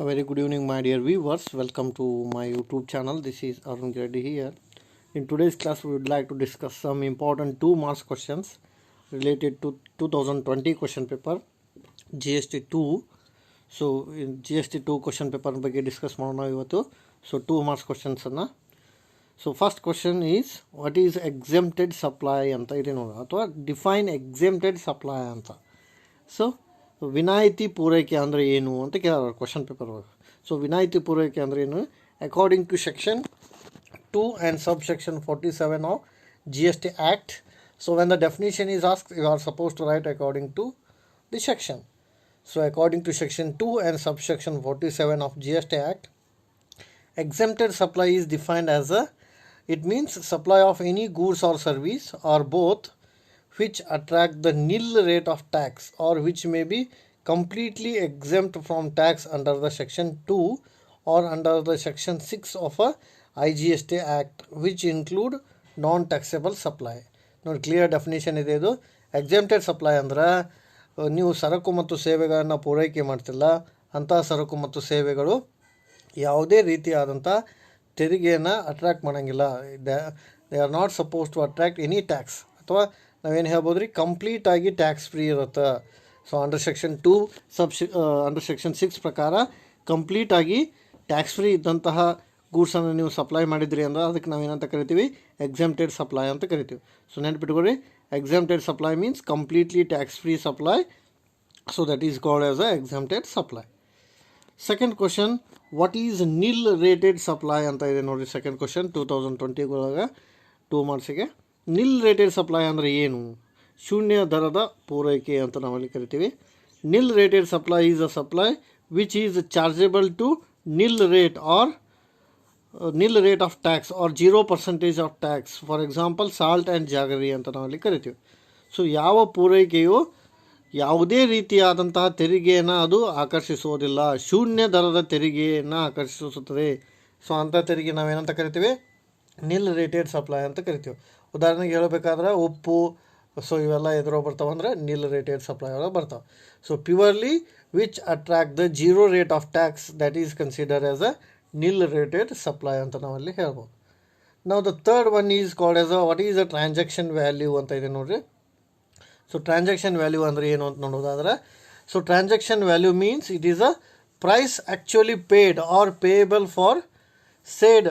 A very good evening, my dear viewers. Welcome to my YouTube channel. This is Arun Reddy here. In today's class, we would like to discuss some important 2 marks questions related to 2020 question paper, GST 2. So, in GST 2 question paper, ಬಗ್ಗೆ discuss ಮಾಡೋಣ ಇವತ್ತು. So, 2 marks questions ಅನ್ನ. So, first question is, what is exempted supply ಅಂತ ಇದೆ ನೋಡಿ, ಅಥವಾ define exempted supply ಅಂತ. So, ವಿನಾಯಿತಿ ಪೂರೈಕೆ ಅಂದರೆ ಏನು ಅಂತ ಕೇಳೋರು ಕ್ವಶನ್ ಪೇಪರ್ ಒಳಗೆ. ಸೊ ವಿನಾಯಿತಿ ಪೂರೈಕೆ ಅಂದರೆ ಏನು? According to section 2 and subsection 47 of GST Act. So when the definition is asked, you are supposed to write according to the section. So according to section 2 and subsection 47 of GST Act, exempted supply is defined as it means supply of any goods or service or both which attract the nil rate of tax or which may be completely exempt from tax under the section 2 or under the section 6 of a IGST Act, which include non-taxable supply. ನೋಡಿ, clear definition ಇದೆ ಇದು. Exempted supply ಅಂದ್ರೆ ನೀವು ಸರಕು ಮತ್ತು ಸೇವೆಗಳನ್ನು ಪೂರೈಕೆ ಮಾಡ್ತಿಲ್ಲ, ಅಂಥ ಸರಕು ಮತ್ತು ಸೇವೆಗಳು ಯಾವುದೇ ರೀತಿಯಾದಂಥ ತೆರಿಗೆಯನ್ನು ಅಟ್ರಾಕ್ಟ್ ಮಾಡೋಂಗಿಲ್ಲ. They are not suppose to attract any tax, ಅಥವಾ ನಾವೇನು ಹೇಳ್ಬೋದು ರೀ, ಕಂಪ್ಲೀಟಾಗಿ ಟ್ಯಾಕ್ಸ್ ಫ್ರೀ ಇರುತ್ತೆ. So under section 2 under section 6 ಪ್ರಕಾರ ಕಂಪ್ಲೀಟಾಗಿ ಟ್ಯಾಕ್ಸ್ ಫ್ರೀ ಇದ್ದಂತಹ ಗೂಡ್ಸನ್ನು ನೀವು ಸಪ್ಲೈ ಮಾಡಿದ್ರಿ ಅಂದ್ರೆ ಅದಕ್ಕೆ ನಾವೇನಂತ ಕರಿತೀವಿ? ಎಕ್ಸೆಂಪ್ಟೆಡ್ ಸಪ್ಲೈ ಅಂತ ಕರಿತೀವಿ. ಸೊ ನೆನಪಿಟ್ಕೊಳ್ರಿ, exempted supply means completely tax free supply. So that is called as a exempted supply. Second question, what is nil rated supply ಅಂತ ಇದೆ ನೋಡಿರಿ. ಸೆಕೆಂಡ್ ಕ್ವಶನ್ 2020 ಒಳಗೆ 2 ಮಾರ್ಕ್ಸಿಗೆ. ನಿಲ್ ರೇಟೆಡ್ ಸಪ್ಲೈ ಅಂದರೆ ಏನು? ಶೂನ್ಯ ದರದ ಪೂರೈಕೆ ಅಂತ ನಾವಲ್ಲಿ ಕರಿತೀವಿ. Nil rated supply is a supply which is chargeable to nil rate or nil rate of tax or 0% of tax. For example salt and jaggery ಅಂತ ನಾವಲ್ಲಿ ಕರಿತೀವಿ. ಸೊ ಯಾವ ಪೂರೈಕೆಯು ಯಾವುದೇ ರೀತಿಯಾದಂತಹ ತೆರಿಗೆಯನ್ನು ಅದು ಆಕರ್ಷಿಸುವುದಿಲ್ಲ, ಶೂನ್ಯ ದರದ ತೆರಿಗೆಯನ್ನು ಆಕರ್ಷಿಸುತ್ತದೆ. ಸೊ ಅಂಥ ತೆರಿಗೆ ನಾವೇನಂತ ಕರಿತೀವಿ? ನಿಲ್ ರೇಟೆಡ್ ಸಪ್ಲೈ ಅಂತ ಕರಿತೀವಿ. ಉದಾಹರಣೆಗೆ ಹೇಳಬೇಕಾದ್ರೆ ಉಪ್ಪು, ಸೊ ಇವೆಲ್ಲ ಎದುರೋ ಬರ್ತಾವೆ ಅಂದರೆ ನಿಲ್ ರೇಟೆಡ್ ಸಪ್ಲೈ ಒಳಗೆ ಬರ್ತಾವೆ. So purely which attract the 0 rate of tax, that is consider as a nil rated supply ಅಂತ ನಾವಲ್ಲಿ ಹೇಳ್ಬೋದು. ನಾವು the third one is called as what is a transaction value ಅಂತ ಇದೆ ನೋಡಿರಿ. ಸೊ ಟ್ರಾನ್ಸಾಕ್ಷನ್ ವ್ಯಾಲ್ಯೂ ಅಂದರೆ ಏನು ಅಂತ ನೋಡೋದಾದ್ರೆ, so transaction value means it is a price actually paid or payable for said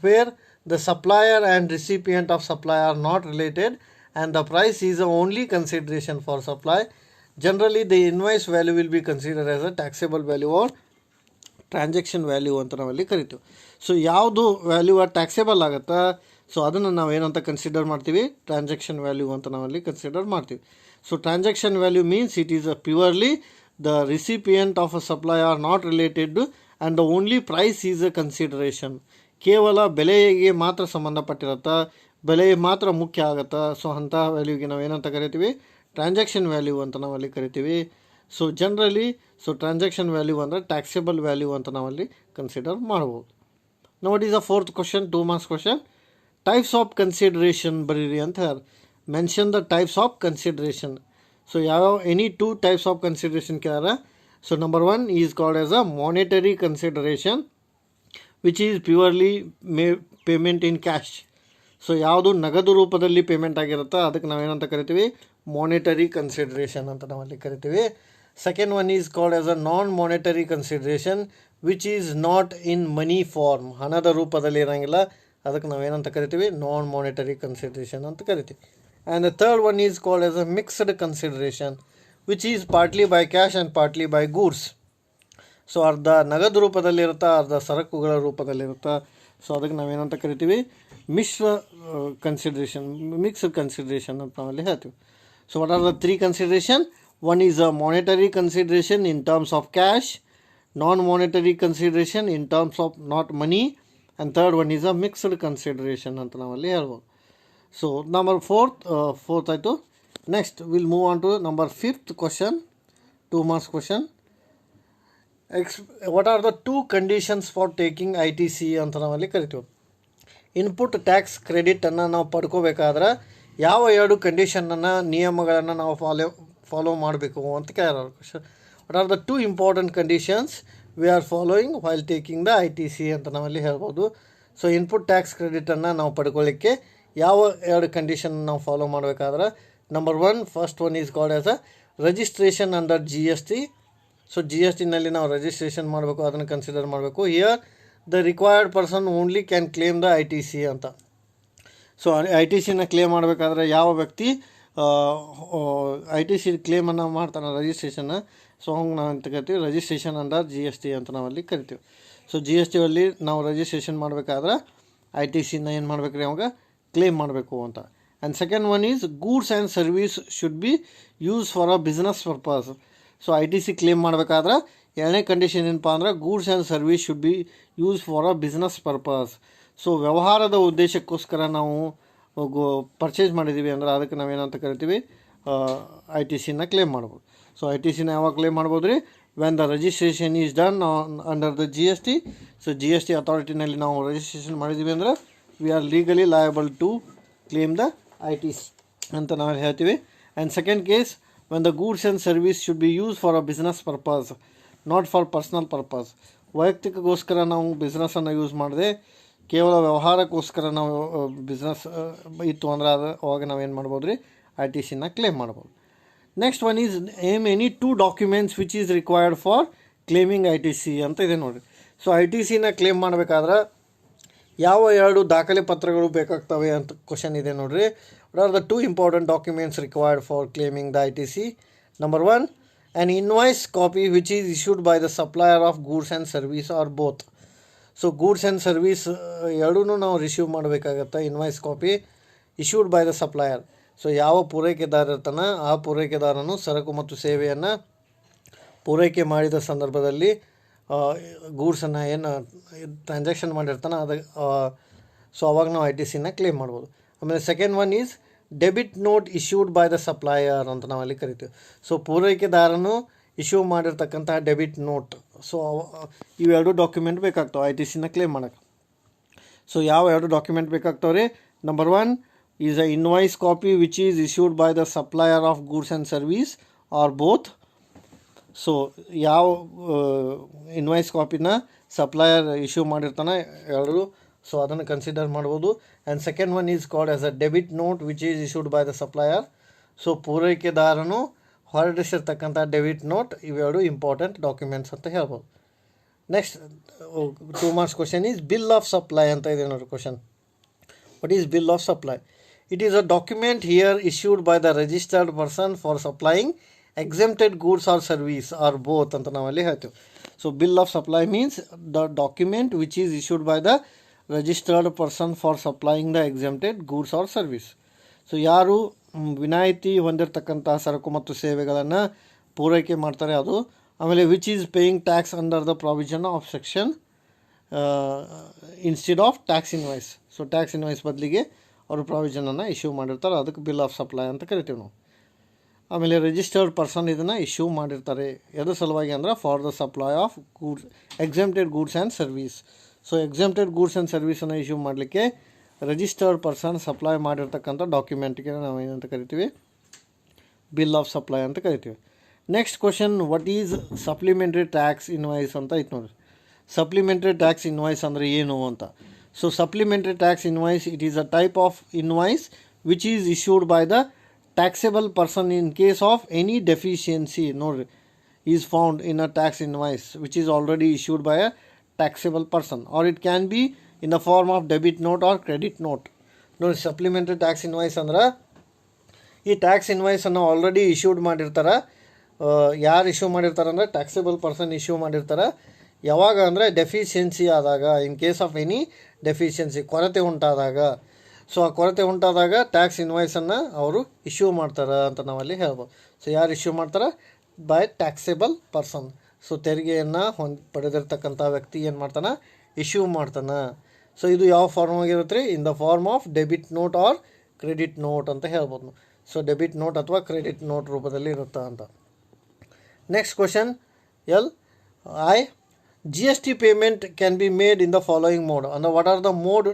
where the supplier and recipient of supply are not related and the price is the only consideration for supply. Generally the invoice value will be considered as a taxable value or transaction value ಅಂತ ನಾವಲ್ಲಿ ಕರಿತೀವಿ. So ಯಾವುದು value taxable ಆಗುತ್ತಾ, so ಅದನ್ನು ನಾವು ಏನಂತ consider ಮಾಡ್ತೀವಿ? Transaction value ಅಂತ ನಾವಲ್ಲಿ ಕನ್ಸಿಡರ್ ಮಾಡ್ತೀವಿ. So transaction value means it is a purely the recipient of a supply are not related and the only price is a consideration. ಕೇವಲ ಬೆಲೆಗೆ ಮಾತ್ರ ಸಂಬಂಧಪಟ್ಟಿರುತ್ತಾ, ಬೆಲೆ ಮಾತ್ರ ಮುಖ್ಯ ಆಗುತ್ತಾ. ಸೊ ಅಂಥ ವ್ಯಾಲ್ಯೂಗೆ ನಾವು ಏನಂತ ಕರಿತೀವಿ? ಟ್ರಾನ್ಸಾಕ್ಷನ್ ವ್ಯಾಲ್ಯೂ ಅಂತ ನಾವಲ್ಲಿ ಕರಿತೀವಿ. So generally so transaction value ಅಂದರೆ ಟ್ಯಾಕ್ಸೇಬಲ್ ವ್ಯಾಲ್ಯೂ ಅಂತ ನಾವಲ್ಲಿ ಕನ್ಸಿಡರ್ ಮಾಡ್ಬೋದು. Now what is the fourth question, 2 marks question. Types of consideration ಬರೀರಿ ಅಂತ ಹೇಳಿ. Mention the types of consideration. So ಯಾವ ಎನಿ 2 ಟೈಪ್ಸ್ ಆಫ್ ಕನ್ಸಿಡರೇಷನ್ ಕೇಳಾರ. So number 1 is called as a monetary consideration which is purely payment in cash. So ಯಾವುದು ನಗದು ರೂಪದಲ್ಲಿ payment ಆಗಿರುತ್ತೋ ಅದಕ್ಕೆ ನಾವೇನಂತ ಕರಿತೀವಿ? ಮಾನಿಟರಿ ಕನ್ಸಿಡರೇಷನ್ ಅಂತ ನಾವಲ್ಲಿ ಕರಿತೀವಿ. Second one is called as a non monetary consideration which is not in money form. ಹಣದ ರೂಪದಲ್ಲಿ ಇರೋಂಗಿಲ್ಲ, ಅದಕ್ಕೆ ನಾವೇನಂತ ಕರಿತೀವಿ? ನಾನ್ ಮಾನಿಟರಿ ಕನ್ಸಿಡರೇಷನ್ ಅಂತ ಕರಿತೀವಿ. And the third one is called as a mixed consideration which is partly by cash and partly by goods. So ಅರ್ಧ ನಗದು ರೂಪದಲ್ಲಿರುತ್ತಾ, ಅರ್ಧ ಸರಕುಗಳ ರೂಪದಲ್ಲಿರುತ್ತಾ. ಸೊ ಅದಕ್ಕೆ ನಾವೇನಂತ ಕರಿತೀವಿ? ಮಿಶ್ರ ಕನ್ಸಿಡರೇಷನ್, ಮಿಕ್ಸ್ಡ್ ಕನ್ಸಿಡರೇಷನ್ ಅಂತ ನಾವಲ್ಲಿ ಹೇಳ್ತೀವಿ. So what are the 3 consideration? One is a monetary consideration in terms of cash, non monetary consideration in terms of not money, and third one is a mixed consideration ಅಂತ ನಾವಲ್ಲಿ ಹೇಳ್ಬೋದು. So number fourth ಆಯಿತು. Next will move on to number 5th question, 2 marks question. What are the 2 conditions for taking ITC ಅಂತ ನಾವಲ್ಲಿ ಕರಿತೀವಿ. Input tax ಕ್ರೆಡಿಟನ್ನು ನಾವು ಪಡ್ಕೋಬೇಕಾದ್ರೆ ಯಾವ 2 ಕಂಡೀಷನನ್ನು, ನಿಯಮಗಳನ್ನು ನಾವು ಫಾಲೋ ಮಾಡಬೇಕು ಅಂತ ಕೇಳೋರು. what are the 2 important conditions we are following while taking the ITC ಅಂತ ನಾವಲ್ಲಿ ಹೇಳ್ಬೋದು. ಸೊ ಇನ್ಪುಟ್ ಟ್ಯಾಕ್ಸ್ ಕ್ರೆಡಿಟನ್ನು ನಾವು ಪಡ್ಕೊಳ್ಳಿಕ್ಕೆ ಯಾವ 2 ಕಂಡೀಷನ್ ನಾವು ಫಾಲೋ ಮಾಡಬೇಕಾದ್ರೆ, number 1 first one is called as a registration under GST. So GSTನಲ್ಲಿ ನಾವು ರಿಜಿಸ್ಟ್ರೇಷನ್ ಮಾಡಬೇಕು, ಅದನ್ನು ಕನ್ಸಿಡರ್ ಮಾಡಬೇಕು. Here the required person only can claim the ITC ಅಂತ. ಸೊ ITCನ ಕ್ಲೇಮ್ ಮಾಡಬೇಕಾದ್ರೆ ಯಾವ ವ್ಯಕ್ತಿ ITC ಕ್ಲೇಮನ್ನು ಮಾಡ್ತಾನೆ ರಿಜಿಸ್ಟ್ರೇಷನ್ನ, ಸೊ ಹಂಗೆ ನಾವು ಅಂತ ಕರಿತೀವಿ ರಿಜಿಸ್ಟ್ರೇಷನ್ ಅಂಡರ್ GST ಅಂತ ನಾವಲ್ಲಿ ಕರಿತೀವಿ. ಸೊ GST ಅಲ್ಲಿ ನಾವು ರಿಜಿಸ್ಟ್ರೇಷನ್ ಮಾಡಬೇಕಾದ್ರೆ ITCನ ಏನು ಮಾಡ್ಬೇಕು ರೀ ಅವಾಗ ಕ್ಲೇಮ್ ಮಾಡಬೇಕು ಅಂತ. And second one is goods and service should be use for a business purpose. So ITC claim ಮಾಡಬೇಕಾದ್ರೆ ಎರಡನೇ ಕಂಡೀಷನ್ ಏನಪ್ಪ ಅಂದ್ರೆ goods and service should be use for a business purpose. So ವ್ಯವಹಾರದ ಉದ್ದೇಶಕ್ಕೋಸ್ಕರ ನಾವು ಪರ್ಚೇಸ್ ಮಾಡಿದ್ದೀವಿ ಅಂದ್ರೆ ಅದಕ್ಕೆ ನಾವೇನಂತ ಕರಿತೀವಿ ITCನ ಕ್ಲೇಮ್ ಮಾಡ್ಬೋದು. ಸೊ ITCನ ಯಾವಾಗ ಕ್ಲೇಮ್ ಮಾಡ್ಬೋದು ರೀ, when the registration is done under the GST. So GST ಅಥಾರಿಟಿನಲ್ಲಿ ನಾವು ರಿಜಿಸ್ಟ್ರೇಷನ್ ಮಾಡಿದ್ದೀವಿ ಅಂದ್ರೆ we are legally liable to claim the ITC ಅಂತ ನಾವು ಹೇಳ್ತೀವಿ. And second case, when the goods and service should be use for a business purpose, not for personal purpose. ವೈಯಕ್ತಿಕಗೋಸ್ಕರ ನಾವು ಬಿಸ್ನೆಸ್ಸನ್ನು ಯೂಸ್ ಮಾಡಿದೆ, ಕೇವಲ ವ್ಯವಹಾರಕ್ಕೋಸ್ಕರ ನಾವು ಬಿಸ್ನೆಸ್ ಇತ್ತು ಅಂದ್ರೆ ಅವಾಗ ನಾವೇನು ಮಾಡ್ಬೋದು ರೀ ITCನ ಕ್ಲೇಮ್ ಮಾಡ್ಬೋದು. Next one is any 2 documents which is required for claiming ITC ಅಂತ ಇದೆ ನೋಡಿರಿ. ಸೊ ITCನ ಕ್ಲೇಮ್ ಮಾಡಬೇಕಾದ್ರೆ ಯಾವ 2 ದಾಖಲೆ ಪತ್ರಗಳು ಬೇಕಾಗ್ತವೆ ಅಂತ ಕ್ವಶನ್ ಇದೆ ನೋಡಿರಿ. What are the 2 important documents required for claiming the ITC? Number 1, an invoice copy which is issued by the supplier of goods and service or both. So goods and service ಎರಡೂ ನಾವು receive ಮಾಡಬೇಕಾಗತ್ತೆ. Invoice copy issued by the supplier. So ಯಾವ ಪೂರೈಕೆದಾರ ಇರ್ತಾನೆ ಆ ಪೂರೈಕೆದಾರನು ಸರಕು ಮತ್ತು ಸೇವೆಯನ್ನು ಪೂರೈಕೆ ಮಾಡಿದ ಸಂದರ್ಭದಲ್ಲಿ ಗೂಡ್ಸನ್ನು ಏನು ಟ್ರಾನ್ಸಾಕ್ಷನ್ ಮಾಡಿರ್ತಾನೆ ಸೊ ಅವಾಗ ನಾವು ITCನ ಕ್ಲೇಮ್ ಮಾಡ್ಬೋದು. ಆಮೇಲೆ second one is debit note issued by the supplier ಅಂತ ನಾವಲ್ಲಿ ಕರಿತೀವಿ. ಸೊ ಪೂರೈಕೆದಾರನು ಇಶ್ಯೂ ಮಾಡಿರ್ತಕ್ಕಂತಹ ಡೆಬಿಟ್ ನೋಟ್, ಸೊ ಇವೆರಡು ಡಾಕ್ಯುಮೆಂಟ್ ಬೇಕಾಗ್ತಾವೆ ITCನ ಕ್ಲೇಮ್ ಮಾಡೋಕ್ಕೆ. ಸೊ ಯಾವ 2 ಡಾಕ್ಯುಮೆಂಟ್ ಬೇಕಾಗ್ತಾವೆ ರೀ? Number 1 is a invoice copy which is issued by the supplier of goods and service or both. So ಯಾವ ಇನ್ವಾಯ್ಸ್ ಕಾಪಿನ ಸಪ್ಲಯರ್ ಇಶ್ಯೂ ಮಾಡಿರ್ತಾನೆ ಎರಡು, ಸೊ ಅದನ್ನು ಕನ್ಸಿಡರ್ ಮಾಡ್ಬೋದು. And second one is called as a debit note which is issued by the supplier. So ಪೂರೈಕೆದಾರನು ಹೊರಡಿಸಿರ್ತಕ್ಕಂಥ debit note, ಇವೆರಡು important documents ಅಂತ ಹೇಳ್ಬೋದು. Next 2 marks question is bill of supply ಅಂತ ಇದೆ ನೋಡಿ question. What is bill of supply? It is a document here issued by the registered person for supplying exempted goods or service or both ಅಂತ ನಾವಲ್ಲಿ ಹೇಳ್ತೀವಿ. So bill of supply means the document which is issued by the registered person for supplying the exempted goods or service. So ಯಾರು ವಿನಾಯಿತಿ ಹೊಂದಿರತಕ್ಕಂಥ ಸರಕು ಮತ್ತು ಸೇವೆಗಳನ್ನು ಪೂರೈಕೆ ಮಾಡ್ತಾರೆ ಅದು. ಆಮೇಲೆ which is paying tax under the provision of section instead of tax invoice. So tax invoice ಬದಲಿಗೆ ಅವರು ಪ್ರಾವಿಷನನ್ನು ಇಶ್ಯೂ ಮಾಡಿರ್ತಾರೆ, ಅದಕ್ಕೆ ಬಿಲ್ ಆಫ್ ಸಪ್ಲೈ ಅಂತ ಕರಿತೀವಿ ನಾವು. ಆಮೇಲೆ ರಿಜಿಸ್ಟರ್ಡ್ ಪರ್ಸನ್ ಇದನ್ನು ಇಶ್ಯೂ ಮಾಡಿರ್ತಾರೆ ಎದ್ರ ಸಲುವಾಗಿ ಅಂದ್ರೆ for the supply of goods exempted goods and service. So exempted goods and ಸರ್ವಿಸನ್ನು ಇಶ್ಯೂ ಮಾಡಲಿಕ್ಕೆ ರಿಜಿಸ್ಟರ್ಡ್ ಪರ್ಸನ್ ಸಪ್ಲೈ ಮಾಡಿರ್ತಕ್ಕಂಥ ಡಾಕ್ಯುಮೆಂಟ್ಗೆ ನಾವು ಏನಂತ ಕರಿತೀವಿ? ಬಿಲ್ ಆಫ್ ಸಪ್ಲೈ ಅಂತ ಕರಿತೀವಿ. Next question, what is supplementary tax invoice ಅಂತ ಐತೆ ನೋಡಿರಿ. ಸಪ್ಲಿಮೆಂಟ್ರಿ ಟ್ಯಾಕ್ಸ್ ಇನ್ವಾಯ್ಸ್ ಅಂದರೆ ಏನು ಅಂತ. So supplementary tax invoice it is a type of invoice which is issued by the taxable person in case of any deficiency is found in a tax invoice which is already issued by a taxable person, or it can be in the form of debit note or credit note. Supplementary tax invoice ಅಂದ್ರೆ ಈ tax ಇನ್ವಾಯ್ಸನ್ನು already issued ಮಾಡಿರ್ತಾರೆ. ಯಾರು issue ಮಾಡಿರ್ತಾರೆ ಅಂದರೆ taxable person issue ಮಾಡಿರ್ತಾರೆ. ಯಾವಾಗ ಅಂದರೆ deficiency ಆದಾಗ, in case of any deficiency, ಕೊರತೆ ಉಂಟಾದಾಗ. ಸೊ ಆ ಕೊರತೆ ಉಂಟಾದಾಗ ಟ್ಯಾಕ್ಸ್ ಇನ್ವಾಯ್ಸನ್ನು ಅವರು ಇಶ್ಯೂ ಮಾಡ್ತಾರೆ ಅಂತ ನಾವಲ್ಲಿ ಹೇಳ್ಬೋದು. ಸೊ ಯಾರು ಇಶ್ಯೂ ಮಾಡ್ತಾರೆ? By taxable person. ಸೊ ತೆರಿಗೆಯನ್ನು ಪಡೆದಿರ್ತಕ್ಕಂಥ ವ್ಯಕ್ತಿ ಏನು ಮಾಡ್ತಾನೆ? ಇಶ್ಯೂ ಮಾಡ್ತಾನೆ. ಸೊ ಇದು ಯಾವ ಫಾರ್ಮ್ ಆಗಿರುತ್ತೆ ರೀ? In the form of debit note or credit note ಅಂತ ಹೇಳ್ಬೋದು. ಸೊ ಡೆಬಿಟ್ ನೋಟ್ ಅಥವಾ ಕ್ರೆಡಿಟ್ ನೋಟ್ ರೂಪದಲ್ಲಿ ಇರುತ್ತಾ ಅಂತ. Next question GST payment can be made in the following mode. ಅಂದರೆ what are the mode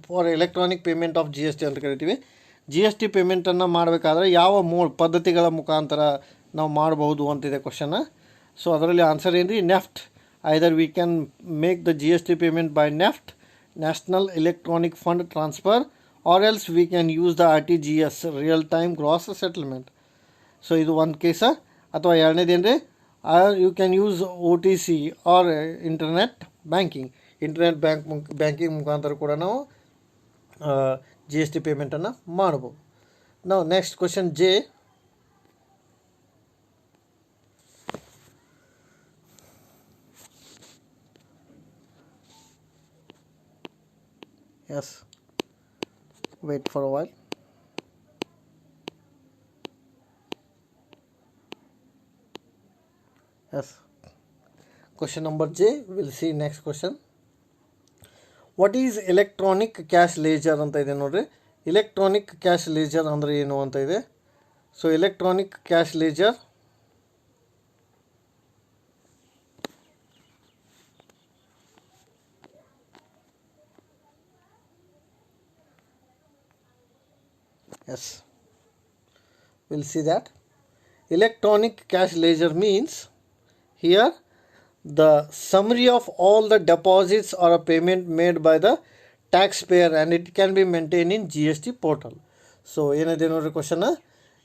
for electronic payment of GST ಅಂತ ಕರಿತೀವಿ. GST ಪೇಮೆಂಟನ್ನು ಮಾಡಬೇಕಾದ್ರೆ ಯಾವ ಪದ್ಧತಿಗಳ ಮುಖಾಂತರ ನಾವು ಮಾಡಬಹುದು ಅಂತಿದೆ ಕ್ವಶನ್. ಸೊ ಅದರಲ್ಲಿ ಆನ್ಸರ್ ಏನು ರೀ? NEFT. Either we can make the GST payment by NEFT, national electronic fund transfer, or else we can use the RTGS, real time gross settlement. So ಇದು ಒಂದು ಕೇಸ. ಅಥವಾ ಎರಡನೇದೇನು ರೀ? You can use OTC or internet banking. Internet banking ಮುಖಾಂತರ ಕೂಡ ನಾವು GST ಪೇಮೆಂಟನ್ನು ಮಾಡ್ಬೋದು. ನಾವು next question J. Yes, wait for a while. Yes, question number J. We'll see next question. What is electronic cash ledger ಅಂತ ಇದೆ ನೋಡ್ರಿ. Electronic cash ledger ಅಂದರೆ ಏನು ಅಂತ ಇದೆ. So electronic cash laser yes, we'll see that. Electronic cash ledger means here the summary of all the deposits or a payment made by the taxpayer and it can be maintained in GST portal. So ಏನಿದೆ ನೋಡ್ರಿ question,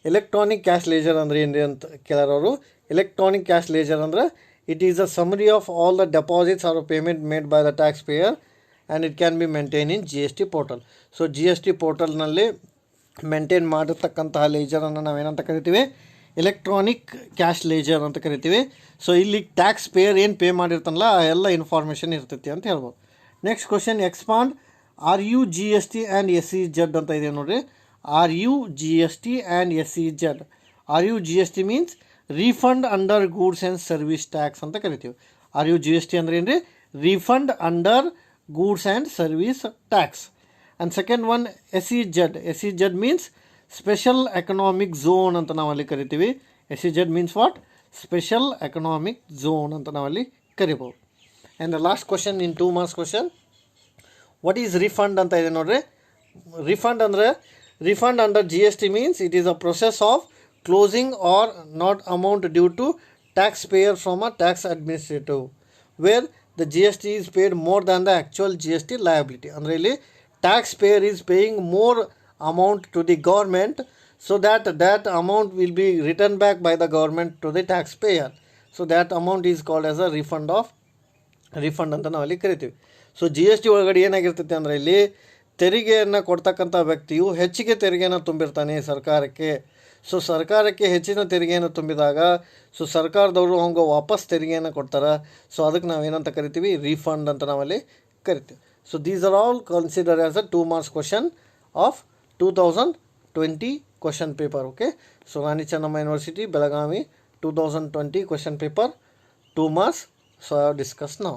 electronic cash ledger ಅಂದರೆ ಏನ್ರಿ ಅಂತ ಕೇಳೋರು. Electronic cash ledger ಅಂದರೆ it is a summary of all the deposits or payment made by the tax payer and it can be maintain in GST portal. So GST ಪೋರ್ಟಲ್ನಲ್ಲಿ maintain ಮಾಡಿರ್ತಕ್ಕಂತಹ ಲೇಜರನ್ನು ನಾವೇನಂತ ಕರಿತೀವಿ? ಎಲೆಕ್ಟ್ರಾನಿಕ್ ಕ್ಯಾಶ್ ಲೇಜರ್ ಅಂತ ಕರಿತೀವಿ. So ಇಲ್ಲಿ tax pair ಏನು pay ಮಾಡಿರ್ತಾನಲ್ಲ ಆ ಎಲ್ಲ ಇನ್ಫಾರ್ಮೇಷನ್ ಇರ್ತೈತಿ ಅಂತ ಹೇಳ್ಬೋದು. Next question, expand RUGST and SEZ ಅಂತ ಇದೆ ನೋಡ್ರಿ. RUGST and SEZ. RUGST means refund under goods and service tax ಅಂತ ಕರಿತೀವಿ. RUGST ಅಂದ್ರೆ ಏನು ರೀ? Refund under goods and service tax. And second one SEZ. SEZ means special economic zone ಅಂತ ನಾವಲ್ಲಿ ಕರಿತೀವಿ. SEZ means what? Special economic zone ಅಂತ ನಾವಲ್ಲಿ ಕರಿಬೋದು. And the last question in 2 marks question, what is refund ಅಂತ ಇದೆ ನೋಡ್ರಿ. Refund ಅಂದರೆ refund under GST means it is a process of closing or not amount due to tax payer from a tax administrative where the GST is paid more than the actual GST liability. ಅಂದರೆ ಇಲ್ಲಿ tax payer is paying more amount to the government so that amount will be returned back by the government to the taxpayer. So that amount is called as a refund ಅಂತ ನಾವಲ್ಲಿ ಕರಿತೀವಿ. So GST ಒಳಗಡೆ ಏನಾಗಿರ್ತೈತೆ ಅಂದರೆ ಇಲ್ಲಿ ತೆರಿಗೆಯನ್ನು ಕೊಡ್ತಕ್ಕಂಥ ವ್ಯಕ್ತಿಯು ಹೆಚ್ಚಿಗೆ ತೆರಿಗೆಯನ್ನು ತುಂಬಿರ್ತಾನೆ ಸರ್ಕಾರಕ್ಕೆ. ಸೊ ಸರ್ಕಾರಕ್ಕೆ ಹೆಚ್ಚಿನ ತೆರಿಗೆಯನ್ನು ತುಂಬಿದಾಗ ಸೊ ಸರ್ಕಾರದವರು ಅವಂಗೆ ವಾಪಸ್ ತೆರಿಗೆಯನ್ನು ಕೊಡ್ತಾರೆ. ಸೊ ಅದಕ್ಕೆ ನಾವೇನಂತ ಕರಿತೀವಿ? ರೀಫಂಡ್ ಅಂತ ನಾವಲ್ಲಿ ಕರಿತೀವಿ. So these are all consider as a 2 marks question of 2020 question paper. Okay, so Rani Channamma University, Belagavi, 2020 question paper, 2 marks. So I have discussed now.